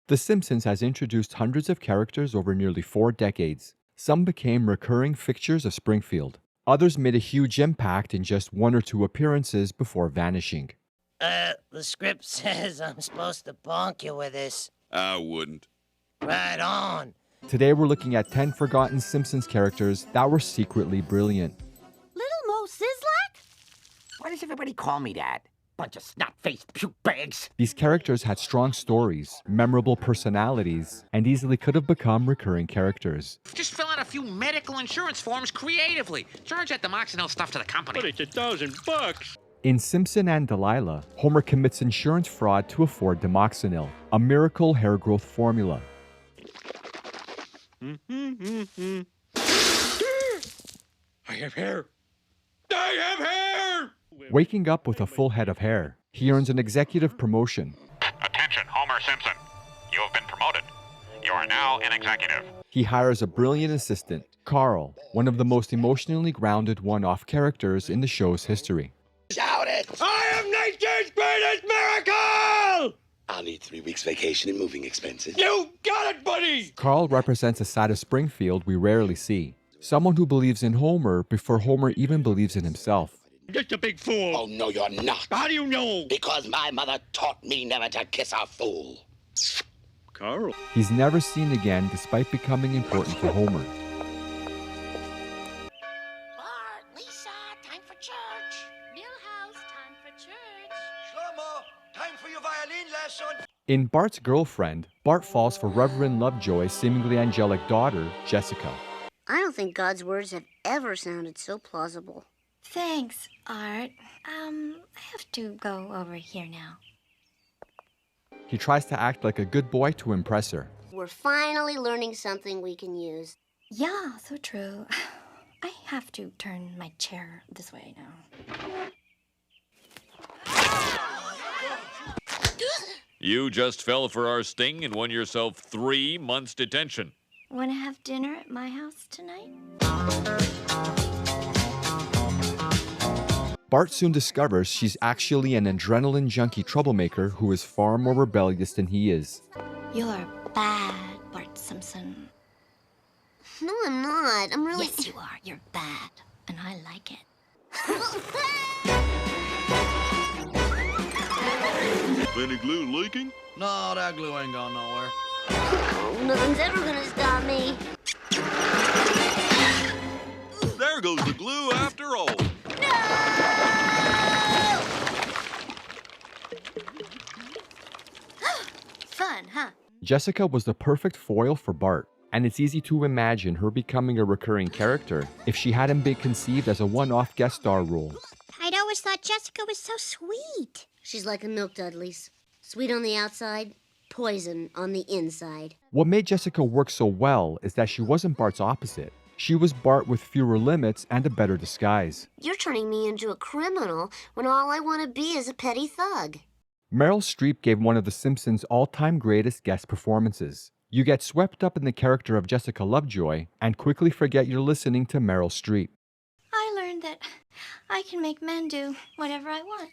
The Simpsons has introduced hundreds of characters over nearly 4 decades. Some became recurring fixtures of Springfield. Others made a huge impact in just 1 or 2 appearances before vanishing. The script says I'm supposed to bonk you with this. I wouldn't. Right on. Today we're looking at 10 forgotten Simpsons characters that were secretly brilliant. Little Mo Sizzlack? Why does everybody call me that? Bunch of snot-faced puke bags. These characters had strong stories, memorable personalities, and easily could have become recurring characters. Just fill out a few medical insurance forms creatively. Charge that demoxynil stuff to the company. But it's $1,000. In Simpson and Delilah, Homer commits insurance fraud to afford demoxynil, a miracle hair growth formula. I have hair. I have hair! Waking up with a full head of hair, he earns an executive promotion. Attention, Homer Simpson. You have been promoted. You are now an executive. He hires a brilliant assistant, Karl, one of the most emotionally grounded one-off characters in the show's history. Shout it! I am nature's greatest miracle! I'll need 3 weeks vacation and moving expenses. You got it, buddy! Karl represents a side of Springfield we rarely see. Someone who believes in Homer before Homer even believes in himself. Just a big fool. Oh, no, you're not. How do you know? Because my mother taught me never to kiss a fool. Carl. He's never seen again despite becoming important to Homer. Bart, Lisa, time for church. Milhouse, time for church. Shlomo, time for your violin lesson. In Bart's Girlfriend, Bart falls for Reverend Lovejoy's seemingly angelic daughter, Jessica. I don't think God's words have ever sounded so plausible. Thanks, Art. I have to go over here now. He tries to act like a good boy to impress her. We're finally learning something we can use. Yeah, so true. I have to turn my chair this way now. You just fell for our sting and won yourself 3 months detention. Want to have dinner at my house tonight? Bart soon discovers she's actually an adrenaline junkie troublemaker who is far more rebellious than he is. You're bad, Bart Simpson. No, I'm not. I'm really... Yes, you are. You're bad, and I like it. Any glue leaking? No, that glue ain't going nowhere. Nothing's ever gonna stop me. There goes the glue after all. Fun, huh? Jessica was the perfect foil for Bart, and it's easy to imagine her becoming a recurring character if she hadn't been conceived as a one-off guest star role. I'd always thought Jessica was so sweet. She's like a Milk Dudley's. Sweet on the outside, poison on the inside. What made Jessica work so well is that she wasn't Bart's opposite. She was Bart with fewer limits and a better disguise. You're turning me into a criminal when all I want to be is a petty thug. Meryl Streep gave one of The Simpsons' all-time greatest guest performances. You get swept up in the character of Jessica Lovejoy and quickly forget you're listening to Meryl Streep. I learned that I can make men do whatever I want.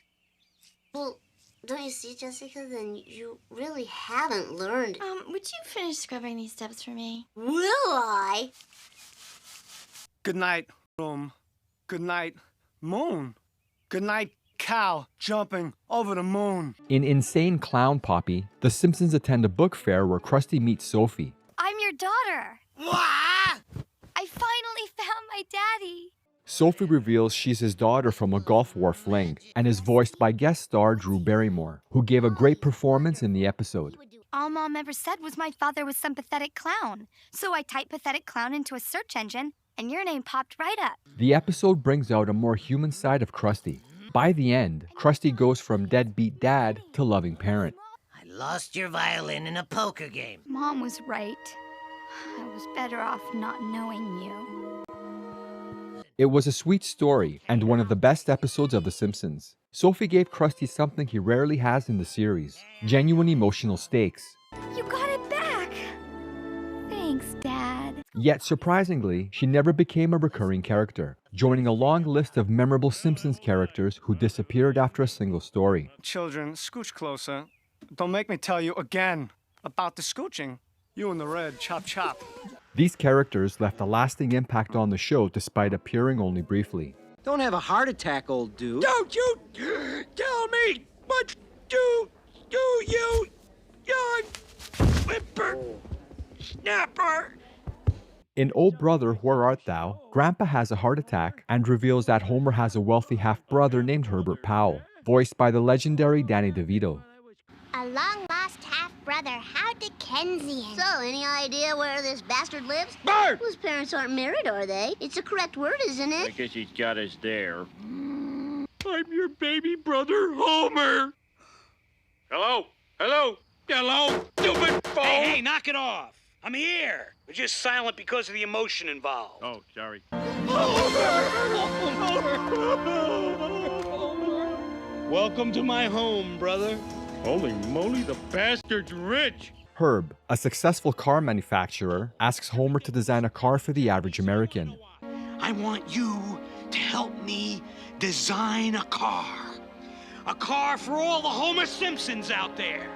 Well, don't you see, Jessica? Then you really haven't learned. Would you finish scrubbing these steps for me? Will I? Good night, room. Good night, moon. Good night, cow jumping over the moon. In Insane Clown Poppy, the Simpsons attend a book fair where Krusty meets Sophie. I'm your daughter. What? I finally found my daddy. Sophie reveals she's his daughter from a Gulf War fling and is voiced by guest star Drew Barrymore, who gave a great performance in the episode. All Mom ever said was my father was some pathetic clown. So I typed pathetic clown into a search engine, and your name popped right up. The episode brings out a more human side of Krusty. By the end, Krusty goes from deadbeat dad to loving parent. I lost your violin in a poker game. Mom was right. I was better off not knowing you. It was a sweet story and one of the best episodes of The Simpsons. Sophie gave Krusty something he rarely has in the series: genuine emotional stakes. You got it back! Thanks, Dad. Yet surprisingly, she never became a recurring character, joining a long list of memorable Simpsons characters who disappeared after a single story. Children, scooch closer. Don't make me tell you again about the scooching. You and the red, chop chop. These characters left a lasting impact on the show despite appearing only briefly. Don't have a heart attack, old dude. Don't you tell me what do you young whippersnapper. In Oh Brother, Where Art Thou?, Grandpa has a heart attack and reveals that Homer has a wealthy half-brother named Herbert Powell, voiced by the legendary Danny DeVito. A long-lost half-brother, how Dickensian. So, any idea where this bastard lives? Bart! Well, his parents aren't married, are they? It's a correct word, isn't it? I guess he's got us there. I'm your baby brother, Homer. Hello? Hello? Hello? Stupid phone! Hey, knock it off. I'm here. We're just silent because of the emotion involved. Oh, sorry. Welcome to my home, brother. Holy moly, the bastard's rich. Herb, a successful car manufacturer, asks Homer to design a car for the average American. I want you to help me design a car. A car for all the Homer Simpsons out there.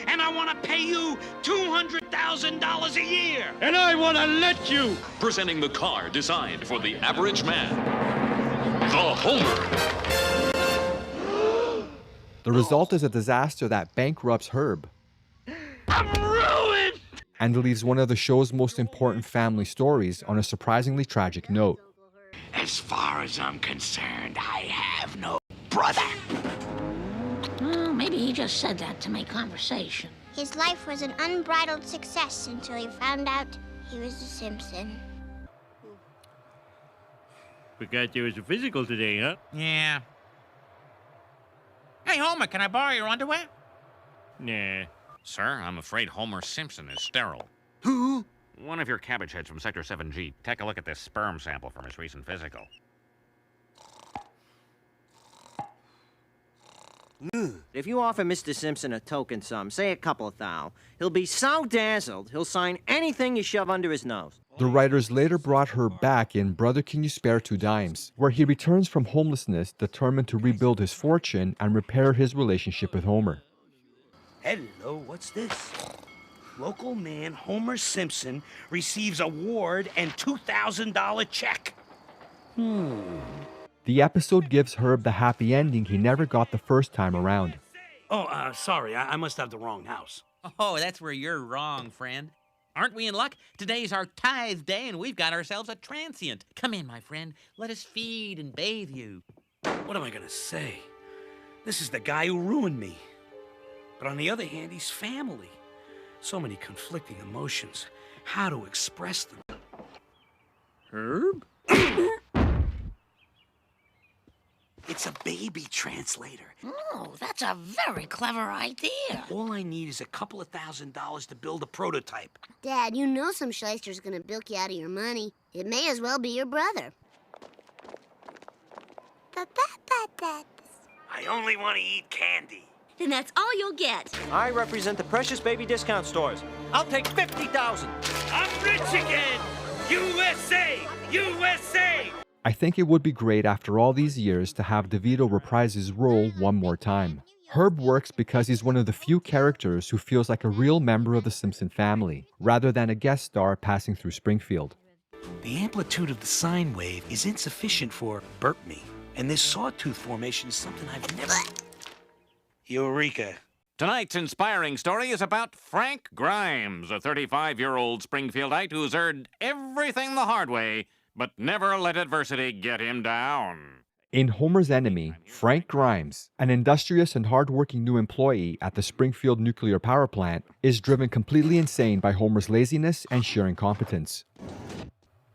And I want to pay you $200,000 a year. And I want to let you. Presenting the car designed for the average man. The Homer. The result is a disaster that bankrupts Herb. I'm ruined! And leaves one of the show's most important family stories on a surprisingly tragic note. As far as I'm concerned, I have no brother. Well, maybe he just said that to make conversation. His life was an unbridled success until he found out he was a Simpson. Forgot there was a physical today, huh? Yeah. Hey, Homer, can I borrow your underwear? Nah. Sir, I'm afraid Homer Simpson is sterile. Who? One of your cabbage heads from Sector 7G. Take a look at this sperm sample from his recent physical. If you offer Mr. Simpson a token sum, say a couple of thou, he'll be so dazzled, he'll sign anything you shove under his nose. The writers later brought Herb back in Brother Can You Spare 2 Dimes, where he returns from homelessness determined to rebuild his fortune and repair his relationship with Homer. Hello, what's this? Local man Homer Simpson receives award and $2,000 check. The episode gives Herb the happy ending he never got the first time around. Oh, sorry, I must have the wrong house. Oh, that's where you're wrong, friend. Aren't we in luck? Today's our tithe day, and we've got ourselves a transient. Come in, my friend. Let us feed and bathe you. What am I gonna say? This is the guy who ruined me. But on the other hand, he's family. So many conflicting emotions. How to express them? Herb? It's a baby translator. Oh, that's a very clever idea. All I need is a couple of $1,000 to build a prototype. Dad, you know some shyster's gonna bilk you out of your money. It may as well be your brother. I only want to eat candy. Then that's all you'll get. I represent the Precious Baby Discount Stores. I'll take $50,000. I'm rich again! USA! USA! I think it would be great after all these years to have DeVito reprise his role one more time. Herb works because he's one of the few characters who feels like a real member of the Simpson family, rather than a guest star passing through Springfield. The amplitude of the sine wave is insufficient for burp me, and this sawtooth formation is something I've never... Eureka. Tonight's inspiring story is about Frank Grimes, a 35-year-old Springfieldite who's earned everything the hard way, but never let adversity get him down. In Homer's enemy, Frank Grimes, an industrious and hardworking new employee at the Springfield nuclear power plant, is driven completely insane by Homer's laziness and sheer incompetence.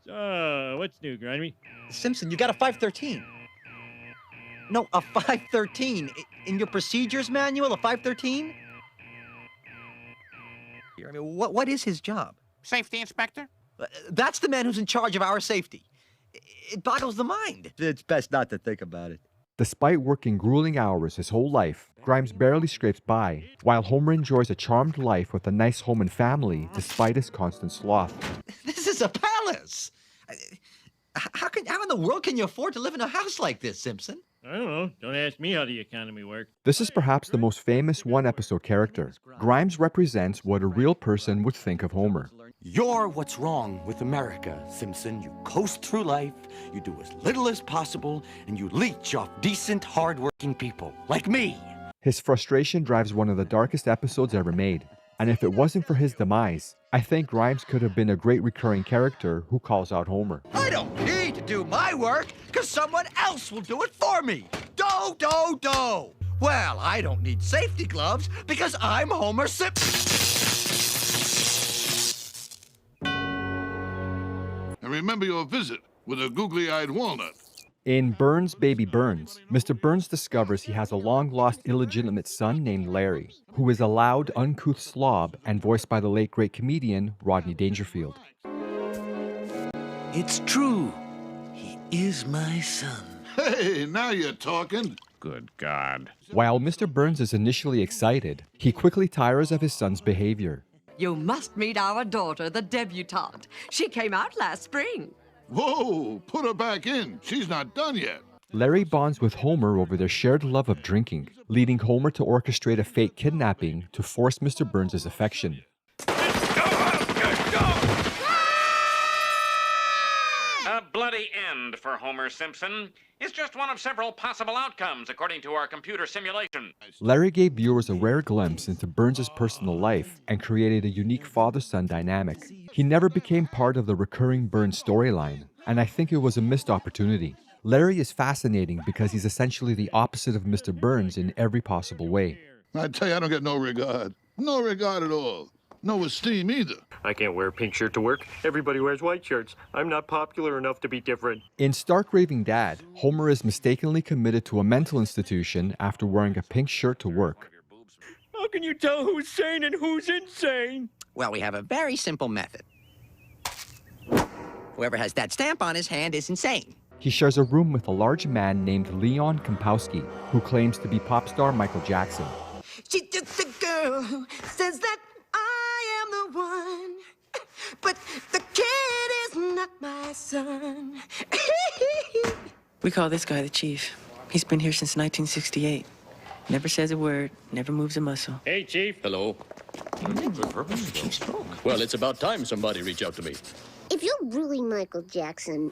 So, what's new, Grimy? Simpson, you got a 513. No, a 513. In your procedures manual, a 513? I mean, what is his job? Safety inspector? That's the man who's in charge of our safety. It boggles the mind. It's best not to think about it. Despite working grueling hours his whole life, Grimes barely scrapes by, while Homer enjoys a charmed life with a nice home and family despite his constant sloth. This is is a palace. How in the world can you afford to live in a house like this, Simpson? I don't know. Don't ask me how the economy works. This is perhaps the most famous one-episode character. Grimes represents what a real person would think of Homer. You're what's wrong with America, Simpson. You coast through life, you do as little as possible, and you leech off decent, hard-working people, like me. His frustration drives one of the darkest episodes ever made. And if it wasn't for his demise, I think Grimes could have been a great recurring character who calls out Homer. I don't need to do my work, because someone else will do it for me. Do. Well, I don't need safety gloves, because I'm Homer Simpson. And remember your visit with a googly-eyed walnut. In Burns, Baby Burns, Mr. Burns discovers he has a long-lost illegitimate son named Larry, who is a loud, uncouth slob and voiced by the late great comedian Rodney Dangerfield. It's true. He is my son. Hey, now you're talking. Good God. While Mr. Burns is initially excited, he quickly tires of his son's behavior. You must meet our daughter, the debutante. She came out last spring. Whoa, put her back in. She's not done yet. Larry bonds with Homer over their shared love of drinking, leading Homer to orchestrate a fake kidnapping to force Mr. Burns' affection. A bloody end for Homer Simpson is just one of several possible outcomes, according to our computer simulation. Larry gave viewers a rare glimpse into Burns' personal life and created a unique father-son dynamic. He never became part of the recurring Burns storyline, and I think it was a missed opportunity. Larry is fascinating because he's essentially the opposite of Mr. Burns in every possible way. I tell you, I don't get no regard. No regard at all. No esteem either. I can't wear a pink shirt to work. Everybody wears white shirts. I'm not popular enough to be different. In Stark Raving Dad, Homer is mistakenly committed to a mental institution after wearing a pink shirt to work. How can you tell who's sane and who's insane? Well, we have a very simple method. Whoever has that stamp on his hand is insane. He shares a room with a large man named Leon Kompowsky, who claims to be pop star Michael Jackson. She's just a girl who says that I am the one, but the kid is not my son. We call this guy the Chief. He's been here since 1968. Never says a word, never moves a muscle. Hey, Chief. Hello. Well, it's about time somebody reach out to me. If you're really Michael Jackson,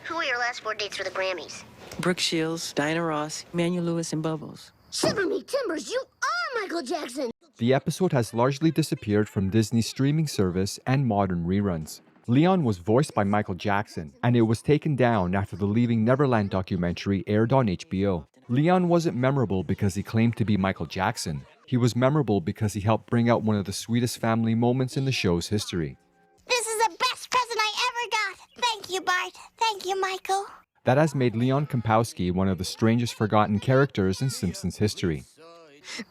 who were your last 4 dates for the Grammys? Brooke Shields, Diana Ross, Emmanuel Lewis, and Bubbles. Shiver me timbers, you are Michael Jackson! The episode has largely disappeared from Disney's streaming service and modern reruns. Leon was voiced by Michael Jackson, and it was taken down after the Leaving Neverland documentary aired on HBO. Leon wasn't memorable because he claimed to be Michael Jackson. He was memorable because he helped bring out one of the sweetest family moments in the show's history. This is the best present I ever got. Thank you, Bart. Thank you, Michael. That has made Leon Kompowsky one of the strangest forgotten characters in Simpsons history.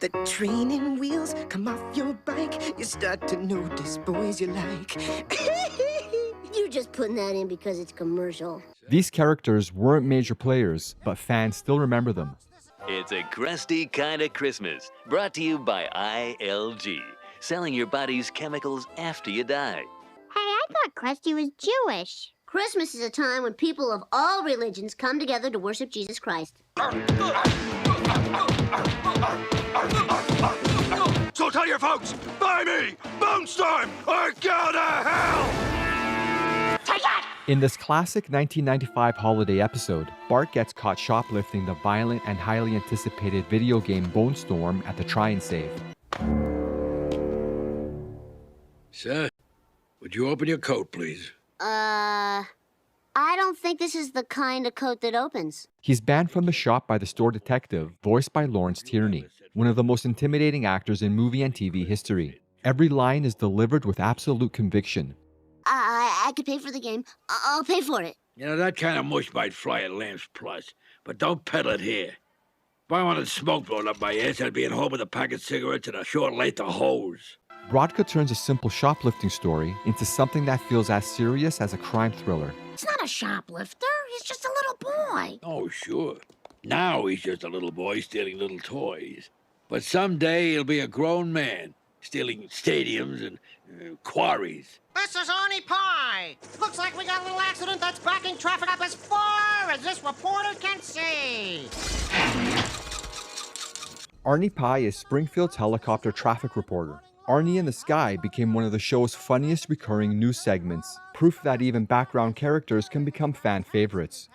The training wheels come off your bike. You start to notice boys you like. You're just putting that in because it's commercial. These characters weren't major players, but fans still remember them. It's a crusty kind of Christmas, brought to you by ILG, selling your body's chemicals after you die. Hey, I thought Krusty was Jewish. Christmas is a time when people of all religions come together to worship Jesus Christ. So tell your folks, buy me, Bonestorm, or go to hell! Take that! In this classic 1995 holiday episode, Bart gets caught shoplifting the violent and highly anticipated video game Bone Storm at the Try and Save. Sir, would you open your coat, please? I don't think this is the kind of coat that opens. He's banned from the shop by the store detective, voiced by Lawrence Tierney, one of the most intimidating actors in movie and TV history. Every line is delivered with absolute conviction. I could pay for the game. I'll pay for it. You know, that kind of mush might fly at Lamps Plus, but don't peddle it here. If I wanted smoke blown up my ass, I'd be at home with a pack of cigarettes and a short length of hose. Brodka turns a simple shoplifting story into something that feels as serious as a crime thriller. He's not a shoplifter. He's just a little boy. Oh, sure. Now he's just a little boy stealing little toys. But someday he'll be a grown man, stealing stadiums and quarries. This is Arnie Pye. Looks like we got a little accident that's backing traffic up as far as this reporter can see. Arnie Pye is Springfield's helicopter traffic reporter. Arnie in the Sky became one of the show's funniest recurring news segments, proof that even background characters can become fan favorites.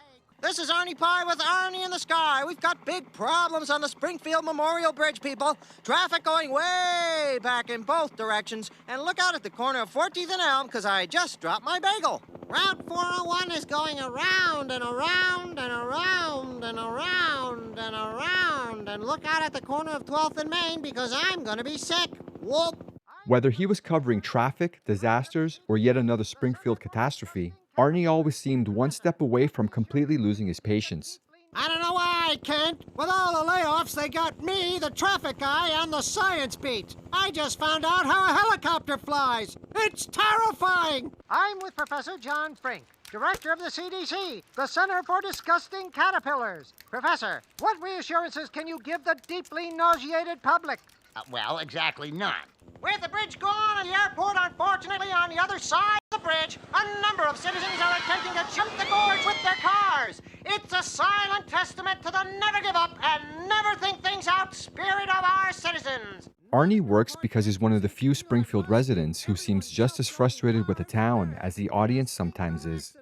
This is Arnie Pye with Arnie in the Sky. We've got big problems on the Springfield Memorial Bridge, people. Traffic going way back in both directions. And look out at the corner of 14th and Elm, because I just dropped my bagel. Route 401 is going around and around and around and around and around. And look out at the corner of 12th and Main, because I'm going to be sick. Whoop. Whether he was covering traffic, disasters, or yet another Springfield catastrophe, Arnie always seemed one step away from completely losing his patience. I don't know why I can't. With all the layoffs, they got me, the traffic guy, on the science beat. I just found out how a helicopter flies. It's terrifying. I'm with Professor John Frink, director of the CDC, the Center for Disgusting Caterpillars. Professor, what reassurances can you give the deeply nauseated public? Well, exactly none. With the bridge gone and the airport unfortunately on the other side of the bridge, a number of citizens are attempting to jump the gorge with their cars. It's a silent testament to the never give up and never think things out spirit of our citizens. Arnie works because he's one of the few Springfield residents who seems just as frustrated with the town as the audience sometimes is.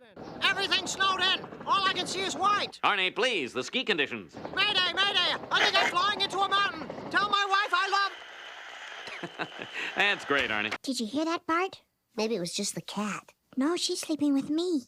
Everything's snowed in. All I can see is white. Arnie, please, the ski conditions. Mayday, mayday. I think I'm flying into a mountain. Tell my wife I love... That's great, Arnie. Did you hear that, Bart? Maybe it was just the cat. No, she's sleeping with me.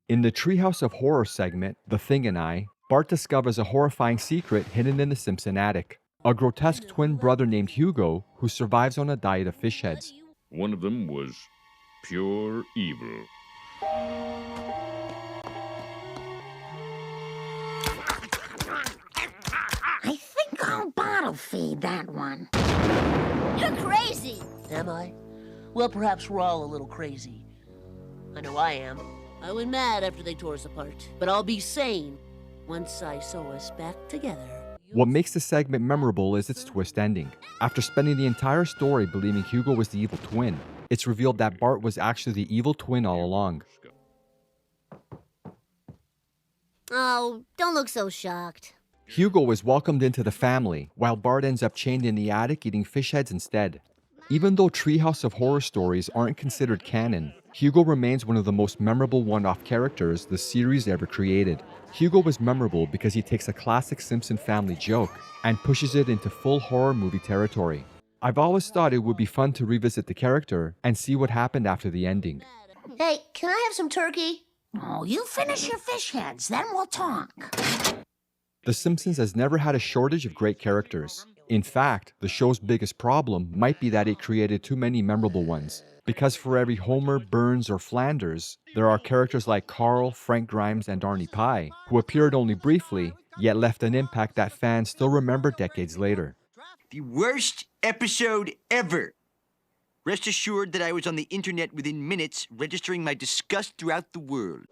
In the Treehouse of Horror segment, The Thing and I, Bart discovers a horrifying secret hidden in the Simpson attic. A grotesque twin brother named Hugo who survives on a diet of fish heads. One of them was pure evil. I think I'll bottle feed that one. You're crazy. Am I? Well, perhaps we're all a little crazy. I know I am. I went mad after they tore us apart. But I'll be sane once I sew us back together. What makes the segment memorable is its twist ending. After spending the entire story believing Hugo was the evil twin, it's revealed that Bart was actually the evil twin all along. Oh, don't look so shocked. Hugo is welcomed into the family, while Bart ends up chained in the attic eating fish heads instead. Even though Treehouse of Horror stories aren't considered canon, Hugo remains one of the most memorable one-off characters the series ever created. Hugo was memorable because he takes a classic Simpson family joke and pushes it into full horror movie territory. I've always thought it would be fun to revisit the character and see what happened after the ending. Hey, can I have some turkey? Oh, you finish your fish heads, then we'll talk. The Simpsons has never had a shortage of great characters. In fact, the show's biggest problem might be that it created too many memorable ones. Because for every Homer, Burns, or Flanders, there are characters like Karl, Frank Grimes, and Arnie Pye, who appeared only briefly, yet left an impact that fans still remember decades later. The worst episode ever. Rest assured that I was on the internet within minutes, registering my disgust throughout the world.